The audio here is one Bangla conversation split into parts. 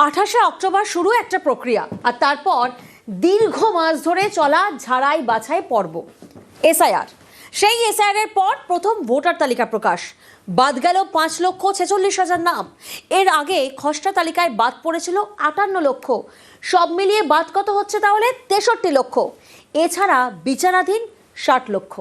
28 অক্টোবর শুরু একটা প্রক্রিয়া, আর তারপর দীর্ঘ মাস ধরে চলা ঝাড়াই বাছাই পর্ব এসআইআর। সেই এসআইআর এর পর প্রথম ভোটার তালিকা প্রকাশ। বাদ গেল 5,46,000 নাম। এর আগে খসড়া তালিকায় বাদ পড়েছিল 58 লক্ষ। সব মিলিয়ে বাদ কত হচ্ছে তাহলে? 63 লক্ষ। এছাড়া বিচারাধীন 60 লক্ষ।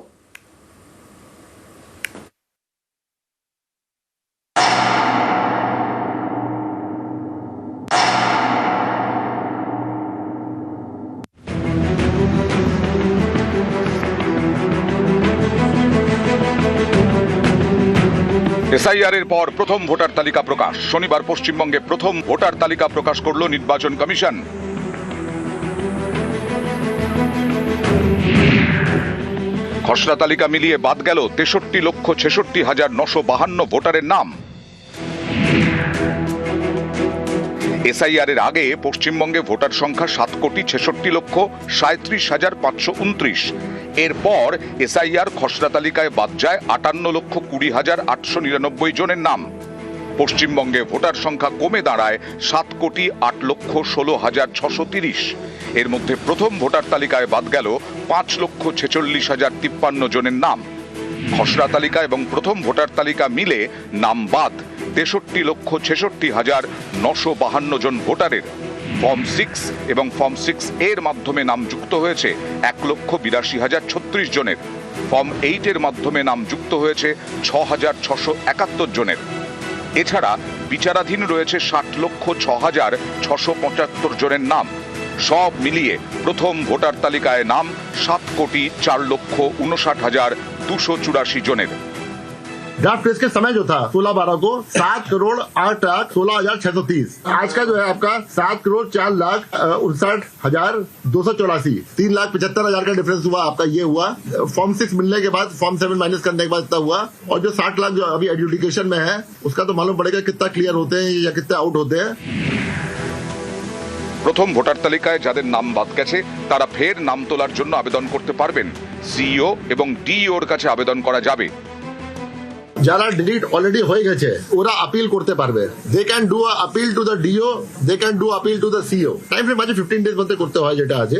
এসআইআর এর পর প্রথম ভোটার তালিকা প্রকাশ। শনিবার পশ্চিমবঙ্গে প্রথম ভোটার তালিকা প্রকাশ করল নির্বাচন কমিশন। খসড়া তালিকা মিলিয়ে বাদ গেল 63,66,952 ভোটারের নাম। এসআইআর এর আগে পশ্চিমবঙ্গে ভোটার সংখ্যা 7,66,37,529। এরপর এসআইআর খসড়া তালিকায় বাদ যায় 58,20,899 জনের নাম। পশ্চিমবঙ্গে ভোটার সংখ্যা কমে দাঁড়ায় 7,08,16,630। এর মধ্যে প্রথম ভোটার তালিকায় বাদ গেল 5,46,053 জনের নাম। খসড়া তালিকা এবং প্রথম ভোটার তালিকা মিলে নাম বাদ 63,66,952 জন ভোটারের। ফর্ম 6 এবং ফর্ম 6 এর মাধ্যমে নাম যুক্ত হয়েছে 1,82,036 জনের। ফর্ম 8 এর মাধ্যমে নাম যুক্ত হয়েছে 6,671 জনের। এছাড়া বিচারাধীন রয়েছে 60,06,675 জনের নাম। সব মিলিয়ে প্রথম ভোটার তালিকায় নাম 7,59,50,284 জনের। ड्राफ्ट केस के समय जो था 16/12 को 7,08,16,630। आज का जो है आपका 7,04,59,284। 3,75,000 का डिफरेंस हुआ आपका। ये हुआ फॉर्म 6 मिलने के बाद, फॉर्म 7 माइनस करने के बाद इतना हुआ। और जो 60 लाख जो अभी एडजुडिकेशन में है उसका तो मालूम पड़ेगा कितना क्लियर होते हैं या कितने आउट होते हैं। প্রথম ভোটার তালিকায় যাদের নাম বাদ গেছে তারা ফের নাম তোলার জন্য আবেদন করতে পারবেন। সিইও এবং ডিইওর কাছে আবেদন করা যাবে। যারা ডিলিট অলরেডি হয়ে গেছে ওরা আপিল করতে পারবে। They can do appeal to the DO, they can do appeal to the CEO. Time frame আছে 15 ডেজ মধ্যে করতে হয় যেটা আছে।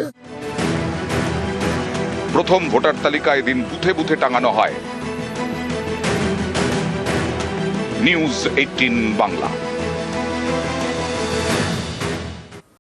প্রথম ভোটার তালিকা এদিন বুথে বুথে টাঙানো হয়। নিউজ 18 বাংলা।